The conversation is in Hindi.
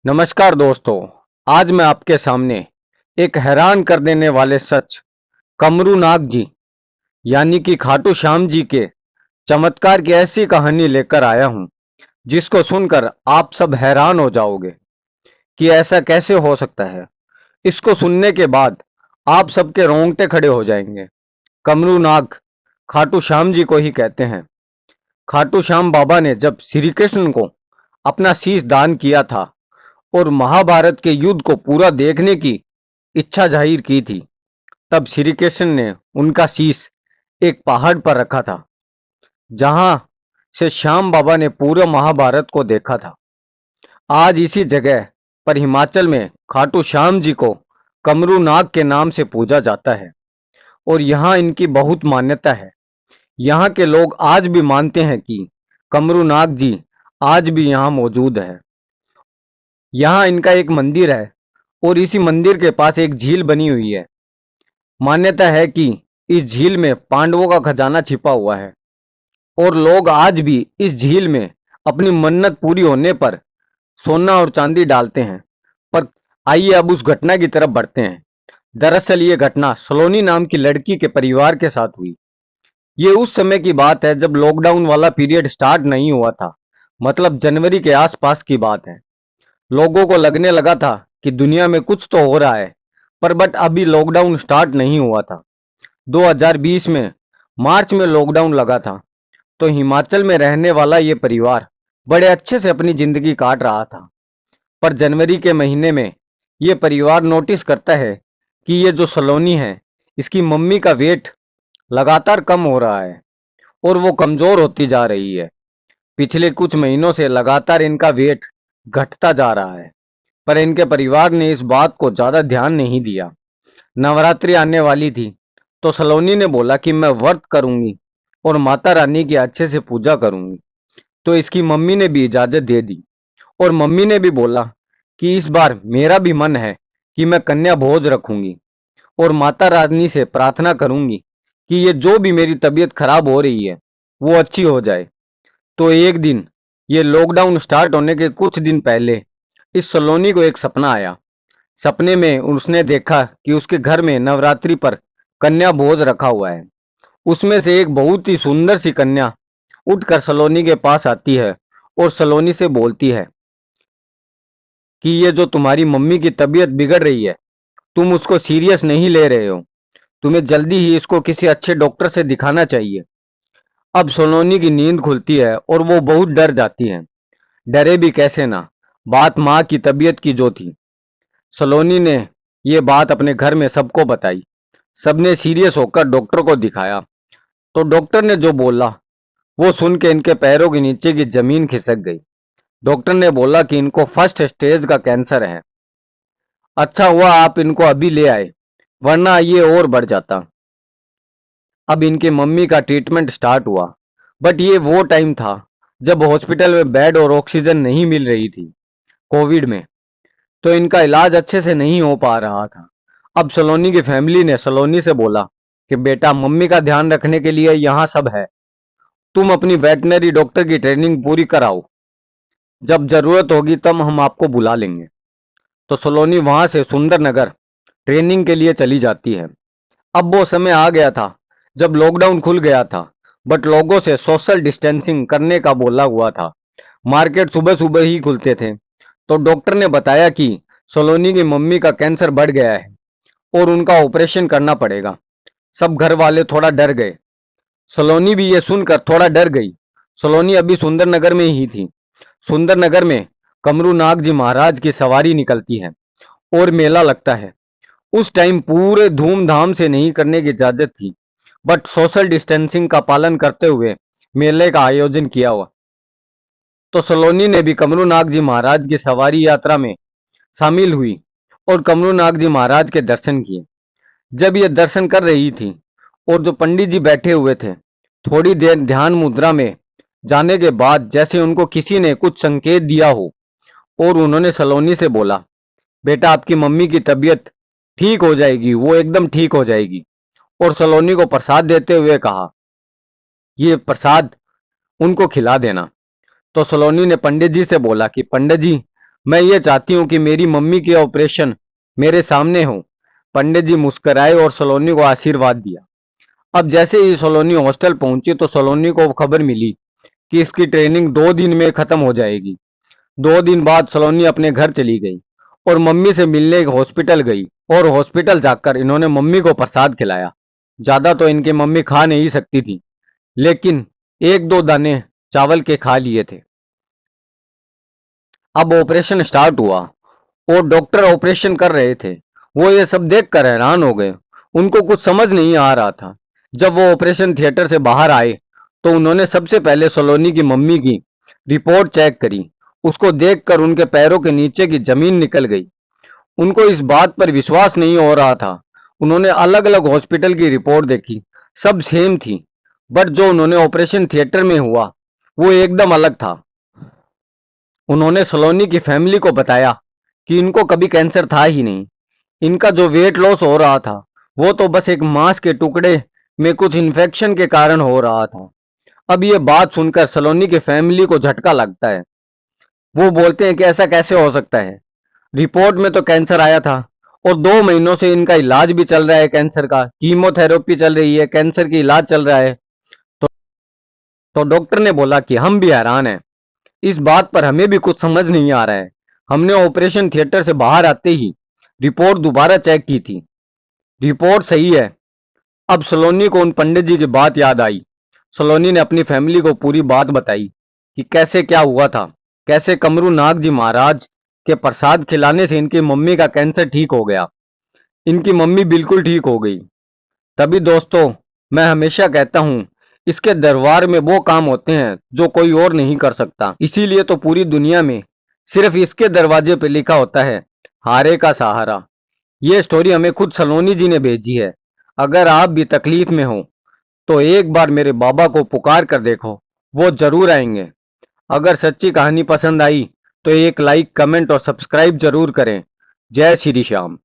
नमस्कार दोस्तों। आज मैं आपके सामने एक हैरान कर देने वाले सच कमरूनाग जी यानी कि खाटू श्याम जी के चमत्कार की ऐसी कहानी लेकर आया हूं जिसको सुनकर आप सब हैरान हो जाओगे कि ऐसा कैसे हो सकता है। इसको सुनने के बाद आप सबके रोंगटे खड़े हो जाएंगे। कमरूनाग खाटू श्याम जी को ही कहते हैं। खाटू श्याम बाबा ने जब श्री कृष्ण को अपना शीश दान किया था और महाभारत के युद्ध को पूरा देखने की इच्छा जाहिर की थी, तब श्री कृष्ण ने उनका शीश एक पहाड़ पर रखा था, जहां से श्याम बाबा ने पूरे महाभारत को देखा था। आज इसी जगह पर हिमाचल में खाटू श्याम जी को कमरू नाग के नाम से पूजा जाता है और यहाँ इनकी बहुत मान्यता है। यहाँ के लोग आज भी मानते हैं कि कमरू नाग जी आज भी यहाँ मौजूद है। यहाँ इनका एक मंदिर है और इसी मंदिर के पास एक झील बनी हुई है। मान्यता है कि इस झील में पांडवों का खजाना छिपा हुआ है और लोग आज भी इस झील में अपनी मन्नत पूरी होने पर सोना और चांदी डालते हैं। पर आइए अब उस घटना की तरफ बढ़ते हैं। दरअसल ये घटना सलोनी नाम की लड़की के परिवार के साथ हुई। ये उस समय की बात है जब लॉकडाउन वाला पीरियड स्टार्ट नहीं हुआ था, मतलब जनवरी के आसपास की बात है। लोगों को लगने लगा था कि दुनिया में कुछ तो हो रहा है, पर बट अभी लॉकडाउन स्टार्ट नहीं हुआ था। 2020 में मार्च में लॉकडाउन लगा था, तो हिमाचल में रहने वाला ये परिवार बड़े अच्छे से अपनी जिंदगी काट रहा था। पर जनवरी के महीने में ये परिवार नोटिस करता है कि ये जो सलोनी है, इसकी मम्मी का वेट लगातार कम हो रहा है और वो कमजोर होती जा रही है। पिछले कुछ महीनों से लगातार इनका वेट घटता जा रहा है, पर इनके परिवार ने इस बात को ज्यादा ध्यान नहीं दिया। नवरात्रि आने वाली थी, तो सलोनी ने बोला कि मैं व्रत करूंगी और माता रानी की अच्छे से पूजा करूंगी। तो इसकी मम्मी ने भी इजाजत दे दी और मम्मी ने भी बोला कि इस बार मेरा भी मन है कि मैं कन्या भोज रखूंगी और माता रानी से प्रार्थना करूंगी कि ये जो भी मेरी तबीयत खराब हो रही है वो अच्छी हो जाए। तो एक दिन, ये लॉकडाउन स्टार्ट होने के कुछ दिन पहले, इस सलोनी को एक सपना आया। सपने में उसने देखा कि उसके घर में नवरात्रि पर कन्या भोज रखा हुआ है। उसमें से एक बहुत ही सुंदर सी कन्या उठकर सलोनी के पास आती है और सलोनी से बोलती है कि ये जो तुम्हारी मम्मी की तबीयत बिगड़ रही है, तुम उसको सीरियस नहीं ले रहे हो। तुम्हें जल्दी ही इसको किसी अच्छे डॉक्टर से दिखाना चाहिए। अब सलोनी की नींद खुलती है और वो बहुत डर जाती है। डरे भी कैसे ना, बात माँ की तबीयत की जो थी। सलोनी ने ये बात अपने घर में सबको बताई। सबने सीरियस होकर डॉक्टर को दिखाया। तो डॉक्टर ने जो बोला वो सुन के इनके पैरों के नीचे की जमीन खिसक गई। डॉक्टर ने बोला कि इनको फर्स्ट स्टेज का कैंसर है। अच्छा हुआ आप इनको अभी ले आए, वरना ये और बढ़ जाता। अब इनके मम्मी का ट्रीटमेंट स्टार्ट हुआ, बट ये वो टाइम था जब हॉस्पिटल में बेड और ऑक्सीजन नहीं मिल रही थी, कोविड में। तो इनका इलाज अच्छे से नहीं हो पा रहा था। अब सलोनी की फैमिली ने सलोनी से बोला कि बेटा, मम्मी का ध्यान रखने के लिए यहाँ सब है, तुम अपनी वेटनरी डॉक्टर की ट्रेनिंग पूरी कराओ, जब जरूरत होगी तब हम आपको बुला लेंगे। तो सलोनी वहां से सुंदरनगर ट्रेनिंग के लिए चली जाती है। अब वो समय आ गया था जब लॉकडाउन खुल गया था, बट लोगों से सोशल डिस्टेंसिंग करने का बोला हुआ था। मार्केट सुबह सुबह ही खुलते थे। तो डॉक्टर ने बताया कि सलोनी की मम्मी का कैंसर बढ़ गया है और उनका ऑपरेशन करना पड़ेगा। सब घर वाले थोड़ा डर गए। सलोनी भी ये सुनकर थोड़ा डर गई। सलोनी अभी सुंदरनगर में ही थी। सुंदरनगर में कमरूनाग जी महाराज की सवारी निकलती है और मेला लगता है। उस टाइम पूरे धूमधाम से नहीं करने की इजाजत थी, बट सोशल डिस्टेंसिंग का पालन करते हुए मेले का आयोजन किया हुआ। तो सलोनी ने भी कमरूनाग जी महाराज की सवारी यात्रा में शामिल हुई और कमरूनाग जी महाराज के दर्शन किए। जब ये दर्शन कर रही थी और जो पंडित जी बैठे हुए थे, थोड़ी देर ध्यान मुद्रा में जाने के बाद जैसे उनको किसी ने कुछ संकेत दिया हो और उन्होंने सलोनी से बोला, बेटा आपकी मम्मी की तबीयत ठीक हो जाएगी, वो एकदम ठीक हो जाएगी। और सलोनी को प्रसाद देते हुए कहा, ये प्रसाद उनको खिला देना। तो सलोनी ने पंडित जी से बोला कि पंडित जी, मैं ये चाहती हूँ कि मेरी मम्मी की ऑपरेशन मेरे सामने हो। पंडित जी मुस्कुराए और सलोनी को आशीर्वाद दिया। अब जैसे ही सलोनी हॉस्टल पहुंची तो सलोनी को खबर मिली कि इसकी ट्रेनिंग 2 दिन में खत्म हो जाएगी। 2 दिन बाद सलोनी अपने घर चली गई और मम्मी से मिलने हॉस्पिटल गई। और हॉस्पिटल जाकर इन्होंने मम्मी को प्रसाद खिलाया। ज्यादा तो इनकी मम्मी खा नहीं सकती थी, लेकिन 1-2 दाने चावल के खा लिए थे। अब ऑपरेशन स्टार्ट हुआ और डॉक्टर ऑपरेशन कर रहे थे। वो ये सब देखकर हैरान हो गए। उनको कुछ समझ नहीं आ रहा था। जब वो ऑपरेशन थिएटर से बाहर आए तो उन्होंने सबसे पहले सलोनी की मम्मी की रिपोर्ट चेक करी। उसको देखकर उनके पैरों के नीचे की जमीन निकल गई। उनको इस बात पर विश्वास नहीं हो रहा था। उन्होंने अलग अलग हॉस्पिटल की रिपोर्ट देखी, सब सेम थी, बट जो उन्होंने ऑपरेशन थिएटर में हुआ वो एकदम अलग था। उन्होंने सलोनी की फैमिली को बताया कि इनको कभी कैंसर था ही नहीं। इनका जो वेट लॉस हो रहा था वो तो बस एक मांस के टुकड़े में कुछ इन्फेक्शन के कारण हो रहा था। अब ये बात सुनकर सलोनी की फैमिली को झटका लगता है। वो बोलते हैं कि ऐसा कैसे हो सकता है, रिपोर्ट में तो कैंसर आया था और 2 महीनों से इनका इलाज भी चल रहा है, कैंसर का कीमोथेरेपी चल रही है, कैंसर की इलाज चल रहा है। तो डॉक्टर ने बोला कि हम भी हैरान हैं, इस बात पर हमें भी कुछ समझ नहीं आ रहा है। हमने ऑपरेशन थिएटर से बाहर आते ही रिपोर्ट दोबारा चेक की थी, रिपोर्ट सही है। अब सलोनी को उन पंडित जी की बात याद आई। सलोनी ने अपनी फैमिली को पूरी बात बताई कि कैसे क्या हुआ था, कैसे कमरू नाग जी महाराज के प्रसाद खिलाने से इनकी मम्मी का कैंसर ठीक हो गया। इनकी मम्मी बिल्कुल ठीक हो गई। तभी दोस्तों, मैं हमेशा कहता हूँ, इसके दरबार में वो काम होते हैं जो कोई और नहीं कर सकता। इसीलिए तो पूरी दुनिया में सिर्फ इसके दरवाजे पे लिखा होता है, हारे का सहारा। ये स्टोरी हमें खुद सलोनी जी ने भेजी है। अगर आप भी तकलीफ में हो तो एक बार मेरे बाबा को पुकार कर देखो, वो जरूर आएंगे। अगर सच्ची कहानी पसंद आई तो एक लाइक, कमेंट और सब्सक्राइब जरूर करें। जय श्री श्याम।